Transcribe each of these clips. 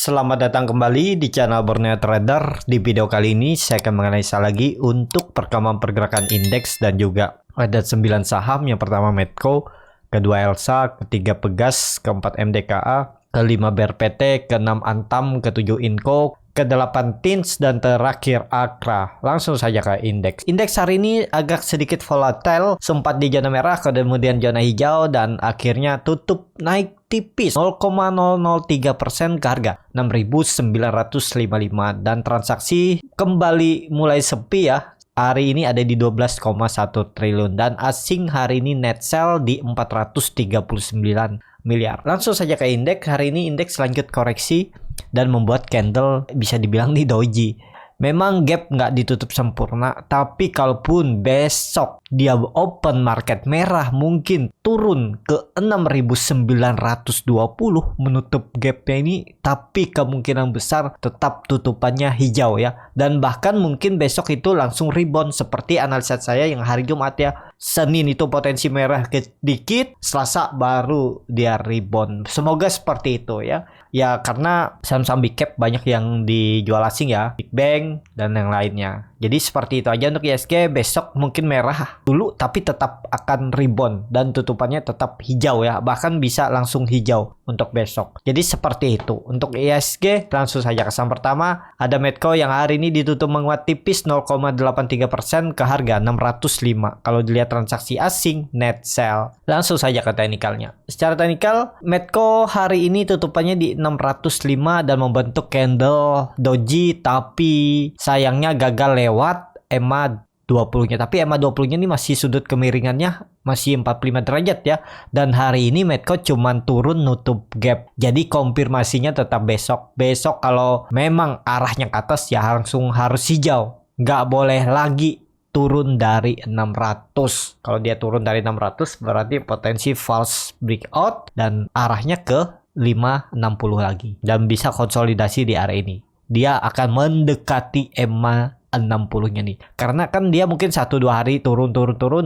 Selamat datang kembali di channel Borneo Trader. Di video kali ini saya akan menganalisa lagi untuk perkembangan pergerakan indeks dan juga ada 9 saham. Yang pertama Medco, kedua Elsa, ketiga Pegas, keempat MDKA, kelima BRPT, keenam Antam, ketujuh Inco, ke-8 Tins, dan terakhir Akra. Langsung saja ke indeks. Indeks hari ini agak sedikit volatile, sempat di zona merah, kemudian zona hijau, dan akhirnya tutup naik tipis 0,003% ke harga 6.955, dan transaksi kembali mulai sepi ya. Hari ini ada di 12,1 triliun dan asing hari ini net sell di 439 miliar. Langsung saja ke indeks. Hari ini indeks lanjut koreksi dan membuat candle bisa dibilang di doji. Memang gap nggak ditutup sempurna, tapi kalaupun besok dia open market merah, mungkin turun ke 6.920 menutup gapnya ini, tapi kemungkinan besar tetap tutupannya hijau ya. Dan bahkan mungkin besok itu langsung rebound seperti analisa saya yang hari Jumat ya. Senin itu potensi merah sedikit, Selasa baru dia rebound. Semoga seperti itu ya. Ya karena saham-saham big cap banyak yang dijual asing ya, Big Bang dan yang lainnya. Jadi seperti itu aja untuk ISG. Besok mungkin merah dulu tapi tetap akan rebound dan tutupannya tetap hijau ya. Bahkan bisa langsung hijau untuk besok. Jadi seperti itu. Untuk ISG langsung saja ke saham pertama. Ada Medco yang hari ini ditutup menguat tipis 0,83% ke harga 605. Kalau dilihat transaksi asing net sell. Langsung saja ke teknikalnya. Secara teknikal Medco hari ini tutupannya di 605 dan membentuk candle doji, tapi sayangnya gagal lewat EMA 20-nya. Tapi EMA 20-nya ini masih sudut kemiringannya masih 45 derajat ya. Dan hari ini Medco cuman turun nutup gap. Jadi konfirmasinya tetap besok. Besok kalau memang arahnya ke atas ya langsung harus hijau. Nggak boleh lagi turun dari 600. Kalau dia turun dari 600 berarti potensi false breakout dan arahnya ke 560 lagi. Dan bisa konsolidasi di area ini. Dia akan mendekati EMA 60-nya nih. Karena kan dia mungkin 1-2 hari turun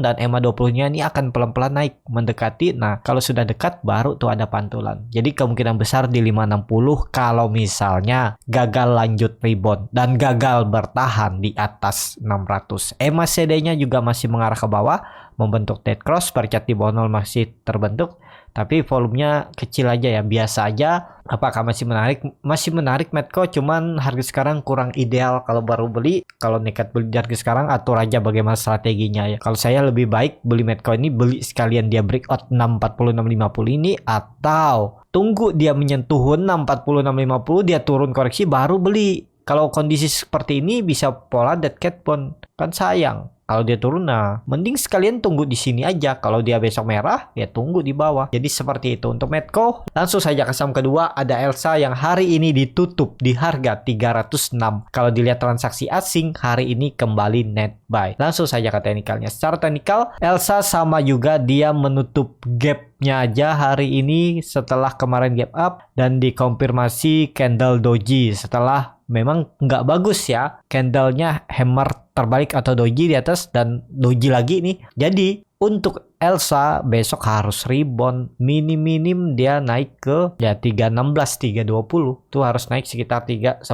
dan EMA 20-nya ini akan pelan-pelan naik mendekati. Nah, kalau sudah dekat baru tuh ada pantulan. Jadi kemungkinan besar di 560 kalau misalnya gagal lanjut rebound dan gagal bertahan di atas 600. EMA CD-nya juga masih mengarah ke bawah, membentuk dead cross, percat di bawah 0 masih terbentuk. Tapi volumenya kecil aja ya, biasa aja. Apakah masih menarik? Masih menarik Medco, cuman harga sekarang kurang ideal kalau baru beli. Kalau nekat beli di harga sekarang, atur aja bagaimana strateginya ya. Kalau saya lebih baik beli Medco ini, beli sekalian dia breakout 640 650 ini, atau tunggu dia menyentuh 640 650, dia turun koreksi baru beli. Kalau kondisi seperti ini bisa pola dead cat pun kan sayang. Kalau dia turun, nah mending sekalian tunggu di sini aja. Kalau dia besok merah, ya tunggu di bawah. Jadi seperti itu untuk Medco. Langsung saja ke saham kedua, ada Elsa yang hari ini ditutup di harga 306. Kalau dilihat transaksi asing, hari ini kembali net buy. Langsung saja ke teknikalnya. Secara teknikal, Elsa sama juga, dia menutup gapnya aja hari ini setelah kemarin gap up dan dikonfirmasi candle doji setelah memang nggak bagus ya, candlenya hammer terbalik atau doji di atas dan doji lagi nih. Jadi untuk Elsa besok harus rebound, minim dia naik ke ya 316 320 tuh harus naik sekitar 3-4%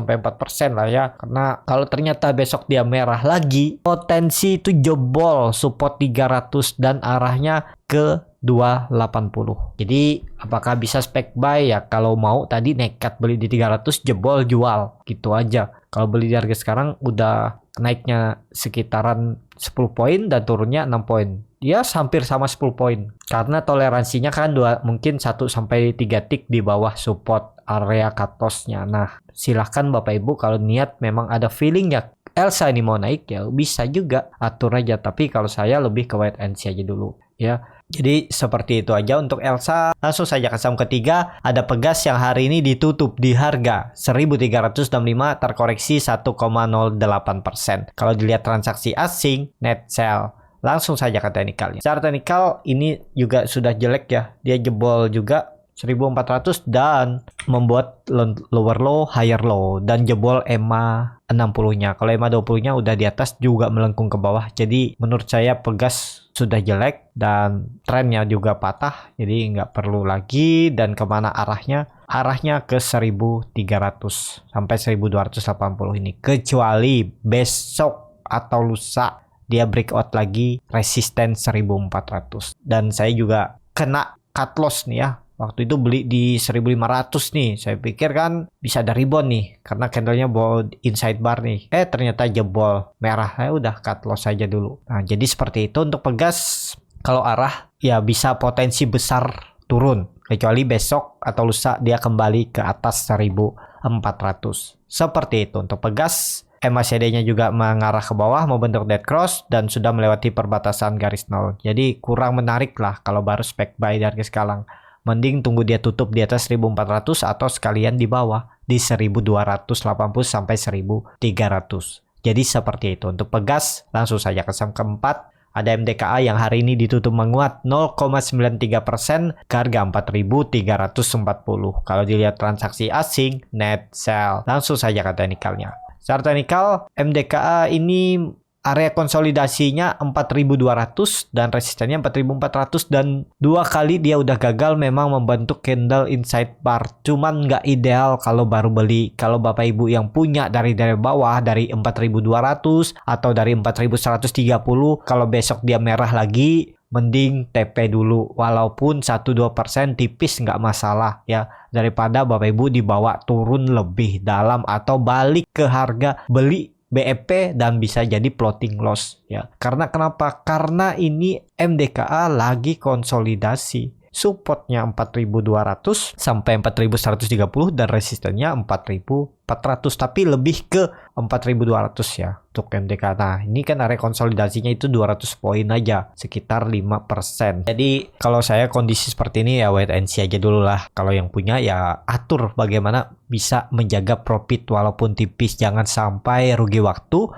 lah ya. Karena kalau ternyata besok dia merah lagi, potensi itu jebol support 300 dan arahnya ke 280. Jadi apakah bisa spek buy ya? Kalau mau tadi nekat beli di 300, jebol jual gitu aja. Kalau beli di harga sekarang udah naiknya sekitaran 10 poin dan turunnya 6 poin. Ya hampir sama 10 poin. Karena toleransinya kan mungkin 1-3 tick di bawah support area cut loss-nya. Nah, silahkan Bapak Ibu kalau niat memang ada feeling ya Elsa ini mau naik ya bisa juga atur aja. Tapi kalau saya lebih ke wait and see aja dulu ya. Jadi seperti itu aja untuk Elsa. Langsung saja ke saham ketiga, ada Pegas yang hari ini ditutup di harga 1.365, terkoreksi 1,08%. Kalau dilihat transaksi asing, net sell. Langsung saja ke teknikalnya. Secara teknikal ini juga sudah jelek ya. Dia jebol juga 1.400 dan membuat lower low, higher low dan jebol EMA 60-nya. Kalau EMA 20-nya udah di atas juga melengkung ke bawah. Jadi menurut saya Pegas sudah jelek dan trennya juga patah, jadi nggak perlu lagi. Dan kemana arahnya arahnya ke 1300 sampai 1280 ini, kecuali besok atau lusa dia breakout lagi resisten 1400. Dan saya juga kena cut loss nih ya. Waktu itu beli di 1500 nih. Saya pikir kan bisa ada rebound nih karena candlenya bawa inside bar nih. Ternyata jebol merah. Saya udah cut loss saja dulu. Nah, jadi seperti itu untuk Pegas. Kalau arah ya bisa potensi besar turun, kecuali besok atau lusa dia kembali ke atas 1400. Seperti itu untuk Pegas. MACD-nya juga mengarah ke bawah, membentuk dead cross dan sudah melewati perbatasan garis nol. Jadi kurang menarik lah kalau baru spek buy dari sekarang. Mending tunggu dia tutup di atas 1400 atau sekalian di bawah di 1280 sampai 1300. Jadi seperti itu untuk Pegas. Langsung saja ke saham keempat. Ada MDKA yang hari ini ditutup menguat 0,93% ke harga 4.340. Kalau dilihat transaksi asing, net sell. Langsung saja ke teknikalnya. Secara teknikal, MDKA ini area konsolidasinya 4.200 dan resistennya 4.400 dan 2 kali dia udah gagal memang membentuk candle inside bar. Cuman nggak ideal kalau baru beli. Kalau Bapak Ibu yang punya dari bawah dari 4.200 atau dari 4.130, kalau besok dia merah lagi, mending TP dulu. Walaupun 1-2% tipis nggak masalah ya. Daripada Bapak Ibu dibawa turun lebih dalam atau balik ke harga beli BEP dan bisa jadi floating loss ya. Karena kenapa? Karena ini MDKA lagi konsolidasi. Supportnya 4.200 sampai 4.130 dan resistennya 4.400, tapi lebih ke 4.200 ya untuk MDKA. Nah, ini kan area konsolidasinya itu 200 poin aja, sekitar 5%. Jadi kalau saya kondisi seperti ini ya wait and see aja dulu lah. Kalau yang punya ya atur bagaimana bisa menjaga profit walaupun tipis, jangan sampai rugi waktu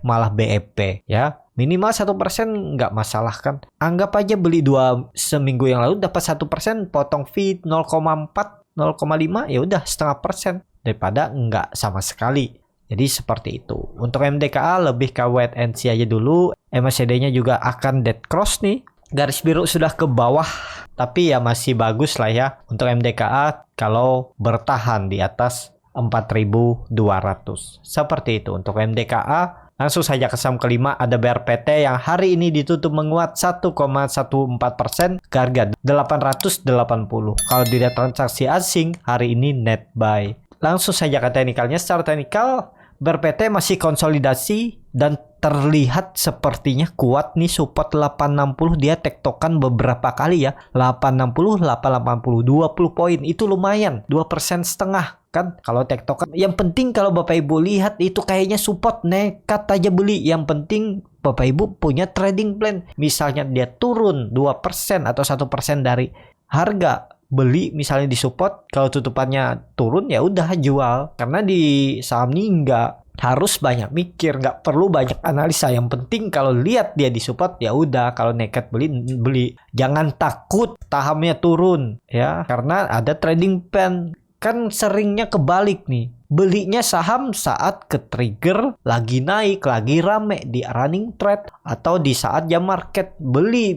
malah BEP ya. Minimal 1% nggak masalah kan. Anggap aja beli 2 seminggu yang lalu dapat 1%, potong fee 0,4, 0,5 ya udah setengah persen daripada nggak sama sekali. Jadi seperti itu. Untuk MDKA lebih ke wait and see aja dulu. MACD-nya juga akan dead cross nih. Garis biru sudah ke bawah, tapi ya masih bagus lah ya untuk MDKA kalau bertahan di atas 4.200. Seperti itu untuk MDKA. Langsung saja ke saham kelima, ada BRPT yang hari ini ditutup menguat 1,14% ke harga 880. Kalau dilihat transaksi asing, hari ini net buy. Langsung saja ke teknikalnya. Secara teknikal, BRPT masih konsolidasi dan terlihat sepertinya kuat nih. Support 860 dia tektokan beberapa kali ya. 860, 880, 20 poin itu lumayan, 2,5% kan kalau tektokan. Yang penting kalau Bapak Ibu lihat itu kayaknya support, nekat aja beli. Yang penting Bapak Ibu punya trading plan. Misalnya dia turun 2% atau 1% dari harga, beli misalnya di support, kalau tutupannya turun ya udah jual. Karena di saham ini nggak harus banyak mikir, nggak perlu banyak analisa. Yang penting kalau lihat dia di support ya udah, kalau nekat beli. Jangan takut sahamnya turun ya, karena ada trading plan. Kan seringnya kebalik nih. Belinya saham saat ke trigger lagi naik, lagi rame di running trade atau di saat jam market. Beli.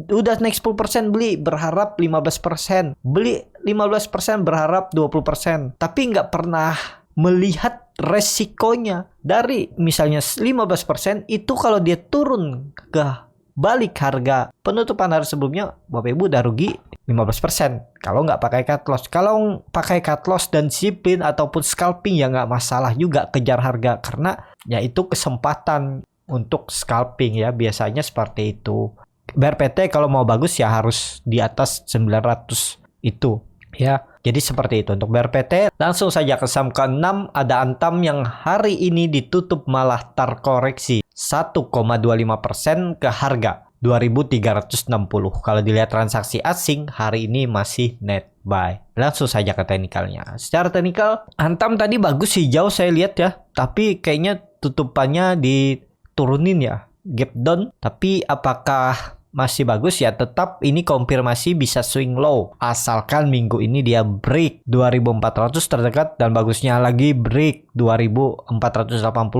Udah naik 10% beli, berharap 15%. Beli 15% berharap 20%. Tapi nggak pernah melihat resikonya. Dari misalnya 15% itu kalau dia turun ke balik harga penutupan hari sebelumnya, Bapak Ibu udah rugi 15% kalau nggak pakai cut loss. Kalau pakai cut loss dan disiplin ataupun scalping ya nggak masalah juga kejar harga, karena ya itu kesempatan untuk scalping ya, biasanya seperti itu. BRPT kalau mau bagus ya harus di atas 900 itu ya. Jadi seperti itu untuk BRPT. Langsung saja ke saham ke-6, ada Antam yang hari ini ditutup malah terkoreksi 1,25% ke harga 2.360. Kalau dilihat transaksi asing hari ini masih net buy. Langsung saja ke teknikalnya. Secara teknikal Antam tadi bagus hijau saya lihat ya, tapi kayaknya tutupannya diturunin ya, gap down. Tapi apakah masih bagus ya? Tetap ini konfirmasi bisa swing low asalkan minggu ini dia break 2400 terdekat, dan bagusnya lagi break 2480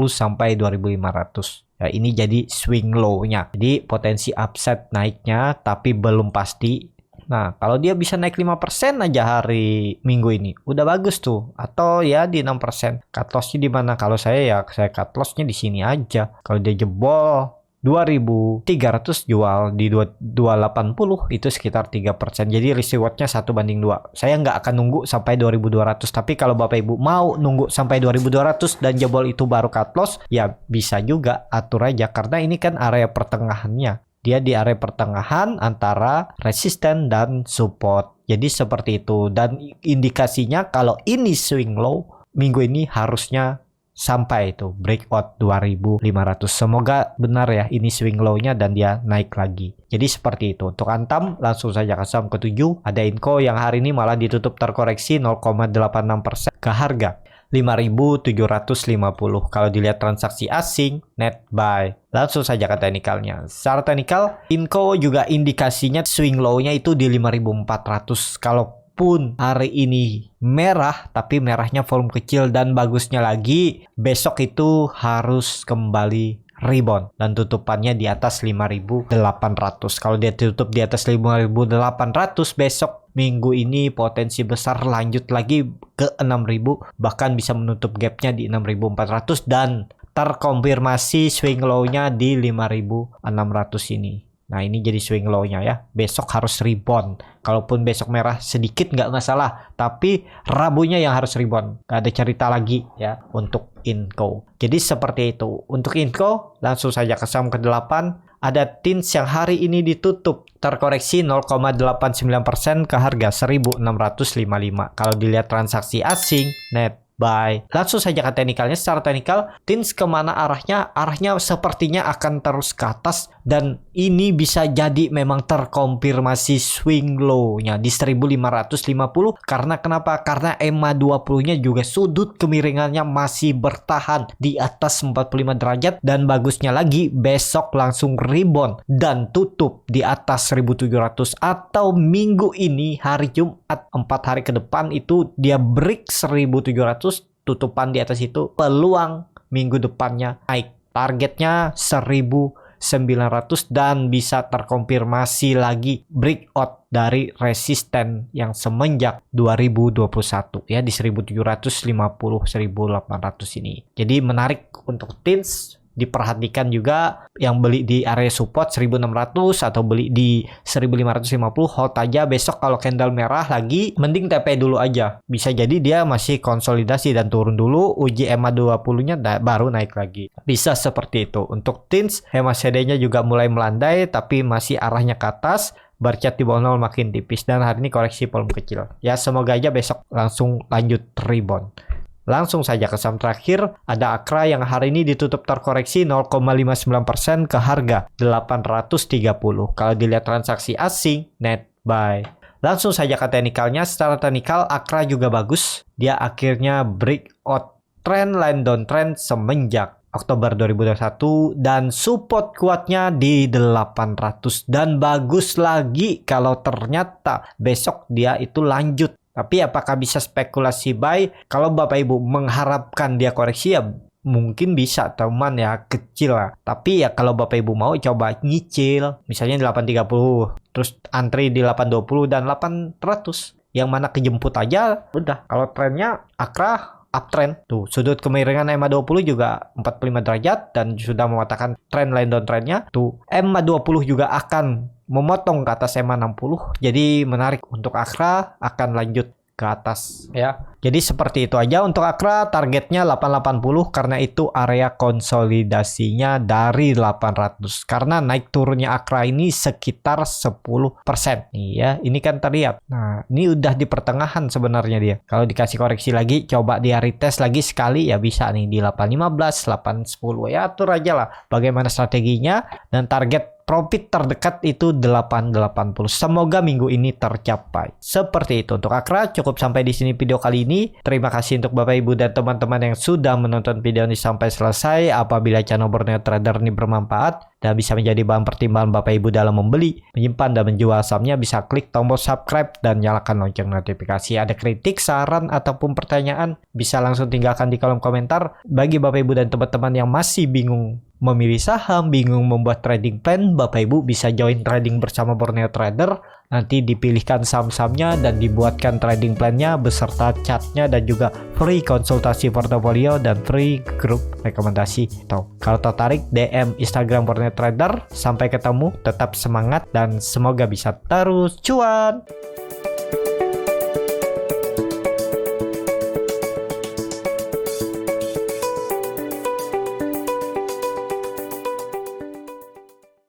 sampai 2500. Ya, ini jadi swing low-nya. Jadi potensi upside naiknya tapi belum pasti. Nah, kalau dia bisa naik 5% aja hari Minggu ini, udah bagus tuh. Atau ya di 6%. Cut loss-nya di mana? Kalau saya cut loss-nya di sini aja. Kalau dia jebol 2.300 jual di 280 itu sekitar 3%. Jadi risk reward-nya 1:2. Saya nggak akan nunggu sampai 2.200. Tapi kalau Bapak Ibu mau nunggu sampai 2.200 dan jebol itu baru cut loss, ya bisa juga atur aja. Karena ini kan area pertengahannya. Dia di area pertengahan antara resisten dan support. Jadi seperti itu. Dan indikasinya kalau ini swing low, minggu ini harusnya sampai itu breakout 2.500. Semoga benar ya ini swing low-nya dan dia naik lagi. Jadi seperti itu. Untuk Antam langsung saja ke saham ke-7. Ada Inco yang hari ini malah ditutup terkoreksi 0,86% ke harga 5.750. Kalau dilihat transaksi asing, net buy. Langsung saja ke teknikalnya. Secara teknikal, Inco juga indikasinya swing low-nya itu di 5.400. Kalaupun hari ini merah, tapi merahnya volume kecil dan bagusnya lagi, besok itu harus kembali rebound dan tutupannya di atas 5.800. Kalau dia tutup di atas 5.800 besok minggu ini potensi besar lanjut lagi ke 6.000, bahkan bisa menutup gapnya di 6.400 dan terkonfirmasi swing low-nya di 5.600 ini. Nah ini jadi swing low-nya ya. Besok harus rebound. Kalaupun besok merah sedikit nggak masalah. Tapi Rabunya yang harus rebound. Nggak ada cerita lagi ya untuk Inco. Jadi seperti itu. Untuk Inco langsung saja ke saham ke-8. Ada TINS yang hari ini ditutup terkoreksi 0,89% ke harga 1.655. Kalau dilihat transaksi asing net buy. Langsung saja ke teknikalnya. Secara teknikal, TINS kemana arahnya? Arahnya sepertinya akan terus ke atas. Dan ini bisa jadi memang terkonfirmasi swing low-nya di 1.550. Karena kenapa? Karena EMA 20-nya juga sudut kemiringannya masih bertahan di atas 45 derajat. Dan bagusnya lagi, besok langsung rebound dan tutup di atas 1.700. Atau minggu ini, hari Jumat, 4 hari ke depan itu dia break 1.700. Tutupan di atas itu peluang minggu depannya naik. Targetnya 1.900 dan bisa terkonfirmasi lagi breakout dari resisten yang semenjak 2021 ya di 1750 1800 ini. Jadi menarik untuk TINS. Diperhatikan juga yang beli di area support 1.600 atau beli di 1.550, hold aja. Besok kalau candle merah lagi mending TP dulu aja. Bisa jadi dia masih konsolidasi dan turun dulu, uji EMA 20-nya baru naik lagi. Bisa seperti itu. Untuk TINS, EMA CD-nya juga mulai melandai tapi masih arahnya ke atas. Barcat di bawah 0 makin tipis dan hari ini koreksi volume kecil. Ya semoga aja besok langsung lanjut rebound. Langsung saja ke saham terakhir, ada Akra yang hari ini ditutup terkoreksi 0,59% ke harga 830. Kalau dilihat transaksi asing, net buy. Langsung saja ke teknikalnya. Secara teknikal, Akra juga bagus. Dia akhirnya breakout trend line downtrend semenjak Oktober 2021 dan support kuatnya di 800 dan bagus lagi kalau ternyata besok dia itu lanjut. Tapi apakah bisa spekulasi buy? Kalau Bapak Ibu mengharapkan dia koreksi ya mungkin bisa, teman ya kecil lah. Tapi ya kalau Bapak Ibu mau coba nyicil, misalnya 830, terus antri di 820 dan 800. Yang mana kejemput aja udah. Kalau trennya Akra uptrend tuh, sudut kemiringan EMA 20 juga 45 derajat dan sudah mematakan trend line downtrendnya tuh. EMA 20 juga akan memotong ke atas EMA 60. Jadi menarik untuk Akra akan lanjut ke atas ya. Jadi seperti itu aja untuk Akra. Targetnya 880 karena itu area konsolidasinya dari 800. Karena naik turunnya Akra ini sekitar 10%. Iya, ini kan terlihat. Nah, ini udah di pertengahan sebenarnya dia. Kalau dikasih koreksi lagi, coba dia retest lagi sekali ya bisa nih di 815, 810 ya, atur aja lah bagaimana strateginya dan target profit terdekat itu 880. Semoga minggu ini tercapai. Seperti itu untuk Akra. Cukup sampai di sini video kali ini. Terima kasih untuk Bapak Ibu dan teman-teman yang sudah menonton video ini sampai selesai. Apabila channel Borneo Trader ini bermanfaat dan bisa menjadi bahan pertimbangan Bapak Ibu dalam membeli, menyimpan dan menjual sahamnya, bisa klik tombol subscribe dan nyalakan lonceng notifikasi. Ada kritik, saran ataupun pertanyaan, bisa langsung tinggalkan di kolom komentar. Bagi Bapak Ibu dan teman-teman yang masih bingung memilih saham, bingung membuat trading plan, Bapak Ibu bisa join trading bersama Borneo Trader nanti dipilihkan saham-sahamnya dan dibuatkan trading plan-nya beserta chartnya dan juga free konsultasi portofolio dan free grup rekomendasi. Kalau tertarik DM Instagram Fortnite Trader. Sampai ketemu, tetap semangat dan semoga bisa terus cuan.